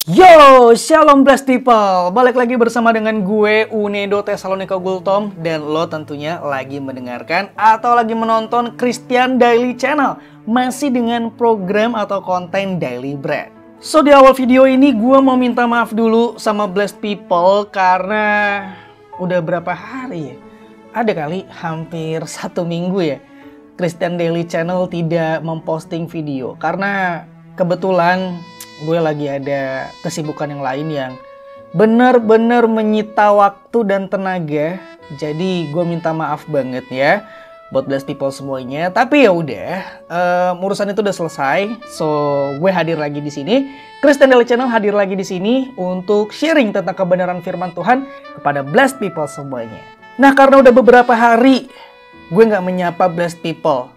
Yo, Shalom blessed people. Balik lagi bersama dengan gue Unedo Tesalonika Gultom. Dan lo tentunya lagi mendengarkan atau lagi menonton Christian Daily Channel. Masih dengan program atau konten Daily Bread. So di awal video ini gue mau minta maaf dulu sama blessed people. Karena udah berapa hari ya? Ada kali hampir 1 minggu ya Christian Daily Channel tidak memposting video. Karena kebetulan gue lagi ada kesibukan yang lain yang benar-benar menyita waktu dan tenaga. Jadi gue minta maaf banget ya buat blessed people semuanya. Tapi ya udah, urusan itu udah selesai. So gue hadir lagi di sini. Christian Daily Channel hadir lagi di sini untuk sharing tentang kebenaran firman Tuhan kepada blessed people semuanya. Nah, karena udah beberapa hari gue nggak menyapa blessed people,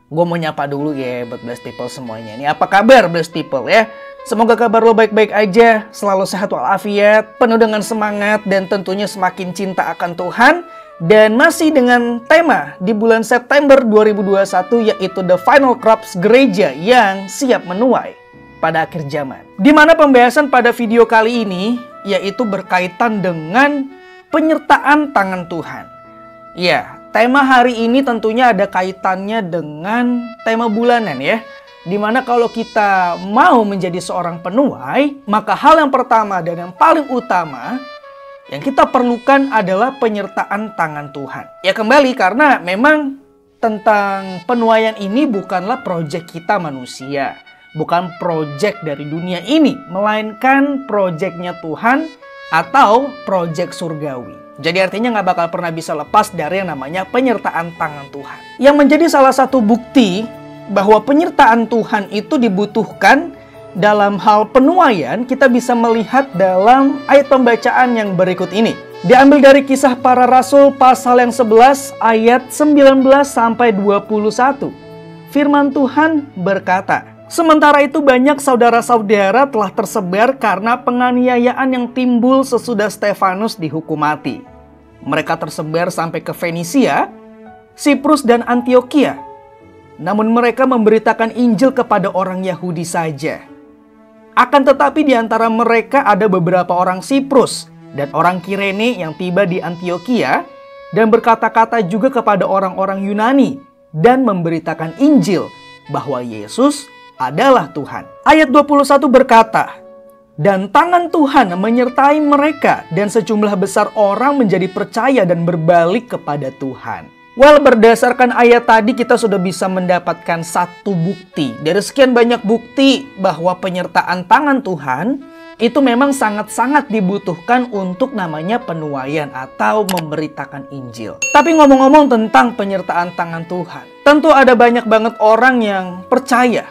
gue mau nyapa dulu ya buat blessed people semuanya. Ini apa kabar blessed people ya? Semoga kabar lo baik-baik aja, selalu sehat walafiat, penuh dengan semangat, dan tentunya semakin cinta akan Tuhan. Dan masih dengan tema di bulan September 2021, yaitu The Final Crops, gereja yang siap menuai pada akhir zaman. Di mana pembahasan pada video kali ini, yaitu berkaitan dengan penyertaan tangan Tuhan. Ya, tema hari ini tentunya ada kaitannya dengan tema bulanan ya. Dimana kalau kita mau menjadi seorang penuai, maka hal yang pertama dan yang paling utama yang kita perlukan adalah penyertaan tangan Tuhan. Ya kembali karena memang tentang penuaian ini bukanlah proyek kita manusia. Bukan proyek dari dunia ini, melainkan proyeknya Tuhan atau proyek surgawi. Jadi artinya nggak bakal pernah bisa lepas dari yang namanya penyertaan tangan Tuhan. Yang menjadi salah satu bukti bahwa penyertaan Tuhan itu dibutuhkan dalam hal penuaian, kita bisa melihat dalam ayat pembacaan yang berikut ini. Diambil dari Kisah Para Rasul pasal yang 11 ayat 19 sampai 21. Firman Tuhan berkata, "Sementara itu banyak saudara-saudara telah tersebar karena penganiayaan yang timbul sesudah Stefanus dihukum mati. Mereka tersebar sampai ke Fenisia, Siprus dan Antioquia. Namun mereka memberitakan Injil kepada orang Yahudi saja. Akan tetapi di antara mereka ada beberapa orang Siprus dan orang Kirene yang tiba di Antioquia dan berkata-kata juga kepada orang-orang Yunani dan memberitakan Injil bahwa Yesus adalah Tuhan." Ayat 21 berkata, "Dan tangan Tuhan menyertai mereka dan sejumlah besar orang menjadi percaya dan berbalik kepada Tuhan." Well, berdasarkan ayat tadi kita sudah bisa mendapatkan satu bukti dari sekian banyak bukti bahwa penyertaan tangan Tuhan itu memang sangat-sangat dibutuhkan untuk namanya penuaian atau memberitakan Injil. Tapi ngomong-ngomong tentang penyertaan tangan Tuhan, tentu ada banyak banget orang yang percaya.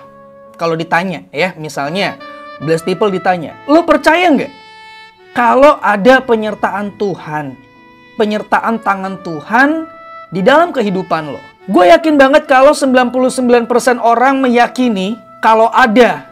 Kalau ditanya ya, misalnya blessed people ditanya, "Lo percaya nggak kalau ada penyertaan Tuhan, penyertaan tangan Tuhan di dalam kehidupan lo?" Gue yakin banget kalau 99% orang meyakini kalau ada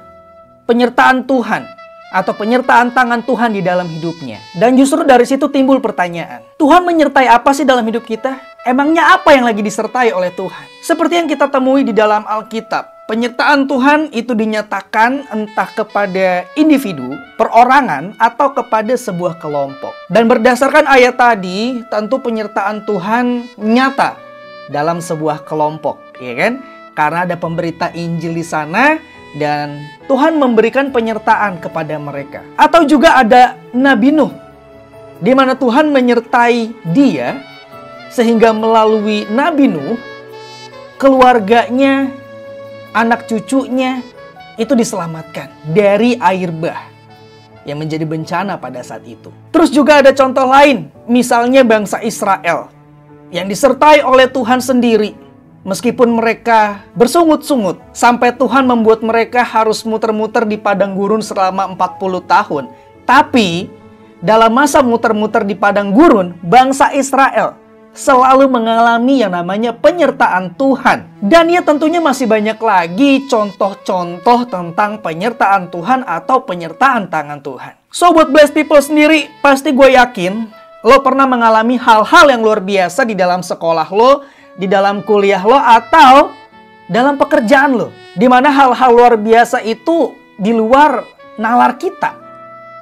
penyertaan Tuhan atau penyertaan tangan Tuhan di dalam hidupnya. Dan justru dari situ timbul pertanyaan, Tuhan menyertai apa sih dalam hidup kita? Emangnya apa yang lagi disertai oleh Tuhan? Seperti yang kita temui di dalam Alkitab, penyertaan Tuhan itu dinyatakan entah kepada individu, perorangan, atau kepada sebuah kelompok. Dan berdasarkan ayat tadi, tentu penyertaan Tuhan nyata dalam sebuah kelompok, ya kan? Karena ada pemberita Injil di sana dan Tuhan memberikan penyertaan kepada mereka. Atau juga ada Nabi Nuh, di mana Tuhan menyertai dia sehingga melalui Nabi Nuh, keluarganya, anak cucunya itu diselamatkan dari air bah yang menjadi bencana pada saat itu. Terus juga ada contoh lain, misalnya bangsa Israel yang disertai oleh Tuhan sendiri. Meskipun mereka bersungut-sungut sampai Tuhan membuat mereka harus muter-muter di padang gurun selama 40 tahun. Tapi dalam masa muter-muter di padang gurun, bangsa Israel selalu mengalami yang namanya penyertaan Tuhan. Dan ya tentunya masih banyak lagi contoh-contoh tentang penyertaan Tuhan atau penyertaan tangan Tuhan. So buat blessed people sendiri, pasti gue yakin lo pernah mengalami hal-hal yang luar biasa di dalam sekolah lo, di dalam kuliah lo, atau dalam pekerjaan lo. Dimana hal-hal luar biasa itu di luar nalar kita.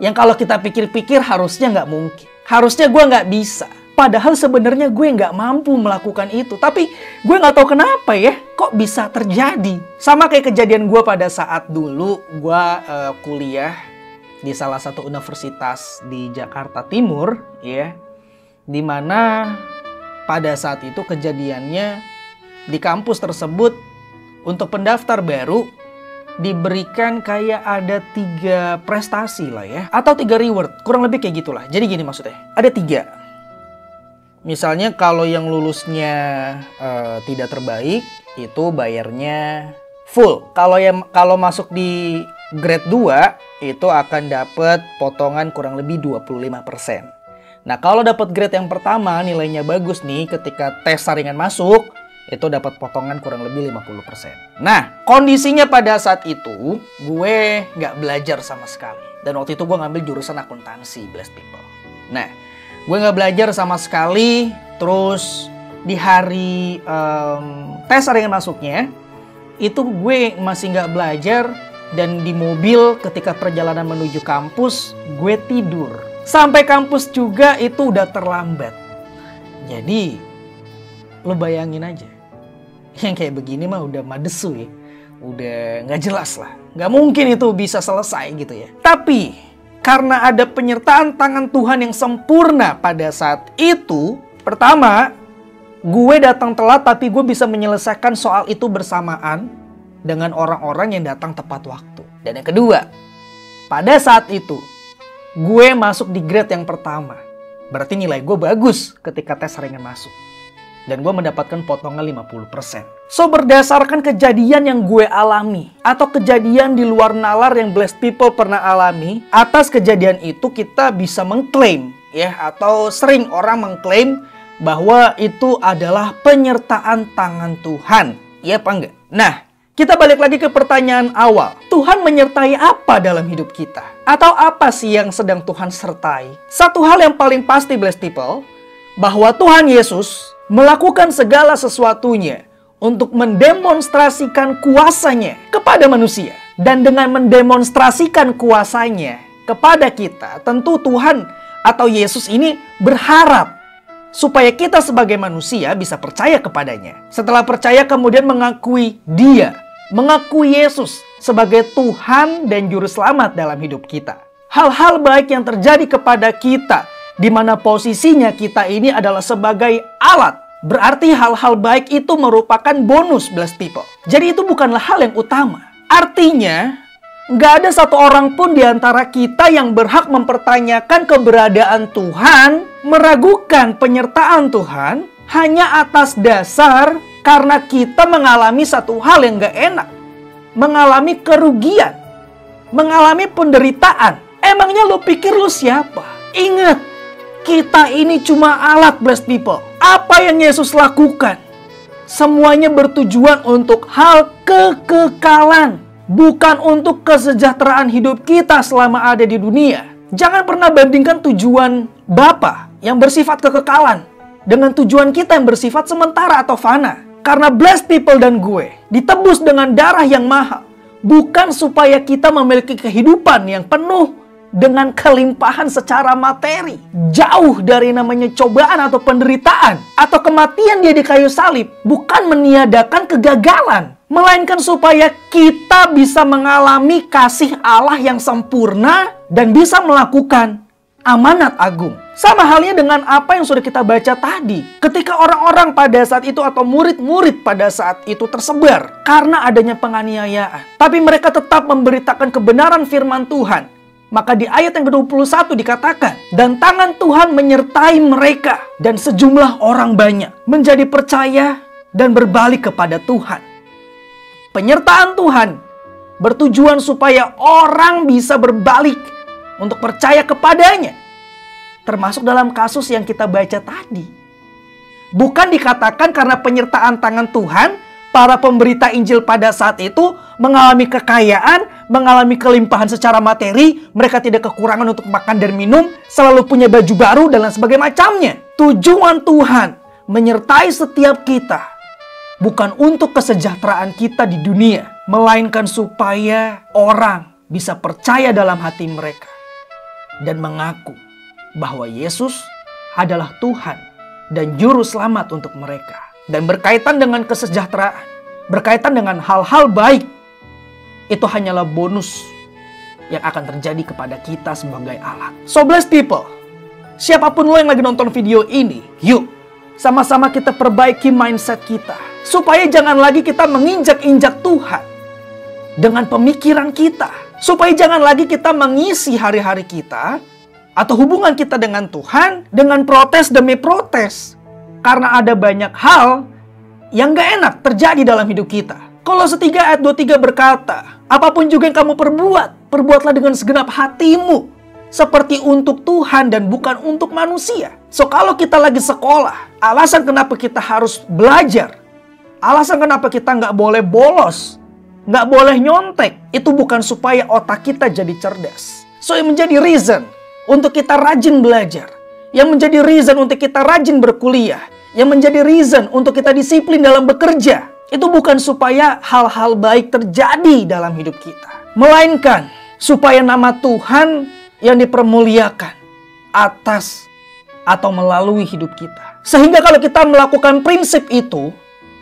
Yang kalau kita pikir-pikir harusnya nggak mungkin. Harusnya gue nggak bisa. Padahal sebenarnya gue nggak mampu melakukan itu. Tapi gue nggak tahu kenapa ya, kok bisa terjadi. Sama kayak kejadian gue pada saat dulu gue kuliah di salah satu universitas di Jakarta Timur, ya. Dimana pada saat itu kejadiannya di kampus tersebut untuk pendaftar baru diberikan kayak ada 3 prestasi lah ya. Atau 3 reward, kurang lebih kayak gitulah. Jadi gini maksudnya, ada 3. Misalnya kalau yang lulusnya tidak terbaik, itu bayarnya full. Kalau masuk di grade 2, itu akan dapat potongan kurang lebih 25%. Nah, kalau dapat grade yang pertama, nilainya bagus nih, ketika tes saringan masuk, itu dapat potongan kurang lebih 50%. Nah, kondisinya pada saat itu, gue nggak belajar sama sekali. Dan waktu itu gue ngambil jurusan akuntansi, blessed people. Nah, gue nggak belajar sama sekali, terus di hari tes saringan masuknya, itu gue masih nggak belajar, dan di mobil ketika perjalanan menuju kampus, gue tidur. Sampai kampus juga itu udah terlambat. Jadi, lo bayangin aja, yang kayak begini mah udah madesu ya, udah nggak jelas lah. Nggak mungkin itu bisa selesai gitu ya. Tapi, karena ada penyertaan tangan Tuhan yang sempurna pada saat itu, pertama, gue datang telat tapi gue bisa menyelesaikan soal itu bersamaan dengan orang-orang yang datang tepat waktu. Dan yang kedua, pada saat itu, gue masuk di grade yang pertama. Berarti nilai gue bagus ketika tes saringan masuk. Dan gue mendapatkan potongan 50%. So, berdasarkan kejadian yang gue alami, atau kejadian di luar nalar yang blessed people pernah alami, atas kejadian itu kita bisa mengklaim, ya, atau sering orang mengklaim bahwa itu adalah penyertaan tangan Tuhan. Iya apa enggak? Nah, kita balik lagi ke pertanyaan awal. Tuhan menyertai apa dalam hidup kita? Atau apa sih yang sedang Tuhan sertai? Satu hal yang paling pasti, blessed people, bahwa Tuhan Yesus melakukan segala sesuatunya untuk mendemonstrasikan kuasanya kepada manusia. Dan dengan mendemonstrasikan kuasanya kepada kita, tentu Tuhan atau Yesus ini berharap supaya kita sebagai manusia bisa percaya kepadanya. Setelah percaya kemudian mengakui Dia, mengakui Yesus sebagai Tuhan dan Juru Selamat dalam hidup kita. Hal-hal baik yang terjadi kepada kita, di mana posisinya kita ini adalah sebagai alat. Berarti hal-hal baik itu merupakan bonus, blessed people. Jadi itu bukanlah hal yang utama. Artinya, nggak ada satu orang pun di antara kita yang berhak mempertanyakan keberadaan Tuhan, meragukan penyertaan Tuhan, hanya atas dasar karena kita mengalami satu hal yang nggak enak. Mengalami kerugian. Mengalami penderitaan. Emangnya lo pikir lo siapa? Ingat, kita ini cuma alat, blessed people. Apa yang Yesus lakukan? Semuanya bertujuan untuk hal kekekalan. Bukan untuk kesejahteraan hidup kita selama ada di dunia. Jangan pernah bandingkan tujuan Bapa yang bersifat kekekalan dengan tujuan kita yang bersifat sementara atau fana. Karena blessed people dan gue ditebus dengan darah yang mahal. Bukan supaya kita memiliki kehidupan yang penuh dengan kelimpahan secara materi. Jauh dari namanya cobaan atau penderitaan atau kematian Dia di kayu salib. Bukan meniadakan kegagalan, melainkan supaya kita bisa mengalami kasih Allah yang sempurna dan bisa melakukan amanat agung. Sama halnya dengan apa yang sudah kita baca tadi. Ketika orang-orang pada saat itu atau murid-murid pada saat itu tersebar karena adanya penganiayaan, tapi mereka tetap memberitakan kebenaran firman Tuhan. Maka di ayat yang ke-21 dikatakan, dan tangan Tuhan menyertai mereka, dan sejumlah orang banyak menjadi percaya dan berbalik kepada Tuhan. Penyertaan Tuhan bertujuan supaya orang bisa berbalik untuk percaya kepadanya. Termasuk dalam kasus yang kita baca tadi. Bukan dikatakan karena penyertaan tangan Tuhan, para pemberita Injil pada saat itu mengalami kekayaan, mengalami kelimpahan secara materi, mereka tidak kekurangan untuk makan dan minum, selalu punya baju baru dan lain sebagainya macamnya. Tujuan Tuhan menyertai setiap kita bukan untuk kesejahteraan kita di dunia, melainkan supaya orang bisa percaya dalam hati mereka dan mengaku bahwa Yesus adalah Tuhan dan Juru Selamat untuk mereka. Dan berkaitan dengan kesejahteraan, berkaitan dengan hal-hal baik, itu hanyalah bonus yang akan terjadi kepada kita sebagai alat. So blessed people, siapapun lo yang lagi nonton video ini, yuk sama-sama kita perbaiki mindset kita. Supaya jangan lagi kita menginjak-injak Tuhan dengan pemikiran kita. Supaya jangan lagi kita mengisi hari-hari kita atau hubungan kita dengan Tuhan dengan protes demi protes. Karena ada banyak hal yang gak enak terjadi dalam hidup kita. Kolose 3 ayat 23 berkata, apapun juga yang kamu perbuat, perbuatlah dengan segenap hatimu, seperti untuk Tuhan dan bukan untuk manusia. So kalau kita lagi sekolah, alasan kenapa kita harus belajar, alasan kenapa kita nggak boleh bolos, nggak boleh nyontek, itu bukan supaya otak kita jadi cerdas. So yang menjadi reason untuk kita rajin belajar, yang menjadi reason untuk kita rajin berkuliah, yang menjadi reason untuk kita disiplin dalam bekerja, itu bukan supaya hal-hal baik terjadi dalam hidup kita, melainkan supaya nama Tuhan yang dipermuliakan atas atau melalui hidup kita. Sehingga kalau kita melakukan prinsip itu,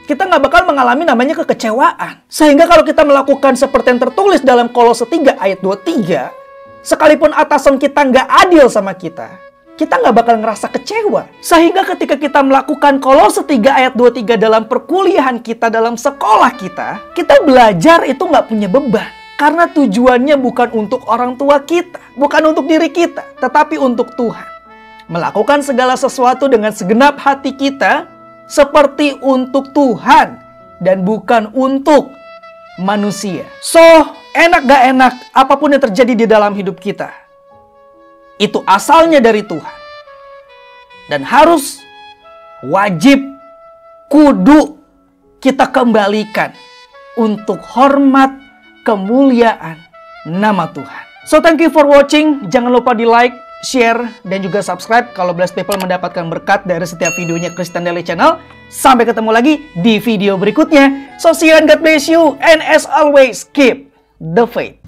kita nggak bakal mengalami namanya kekecewaan. Sehingga kalau kita melakukan seperti yang tertulis dalam Kolose 3 ayat 23, sekalipun atasan kita nggak adil sama kita nggak bakal ngerasa kecewa. Sehingga ketika kita melakukan Kolose 3 ayat 23 dalam perkuliahan kita, dalam sekolah kita belajar itu nggak punya beban. Karena tujuannya bukan untuk orang tua kita, bukan untuk diri kita, tetapi untuk Tuhan. Melakukan segala sesuatu dengan segenap hati kita, seperti untuk Tuhan, dan bukan untuk manusia. So, enak gak enak, apapun yang terjadi di dalam hidup kita, itu asalnya dari Tuhan. Dan harus, wajib, kudu kita kembalikan untuk hormat, kemuliaan nama Tuhan. So thank you for watching. Jangan lupa di like, share, dan juga subscribe kalau Blessed People mendapatkan berkat dari setiap videonya Christian Daily Channel. Sampai ketemu lagi di video berikutnya. So see you and God bless you. And as always, keep the faith.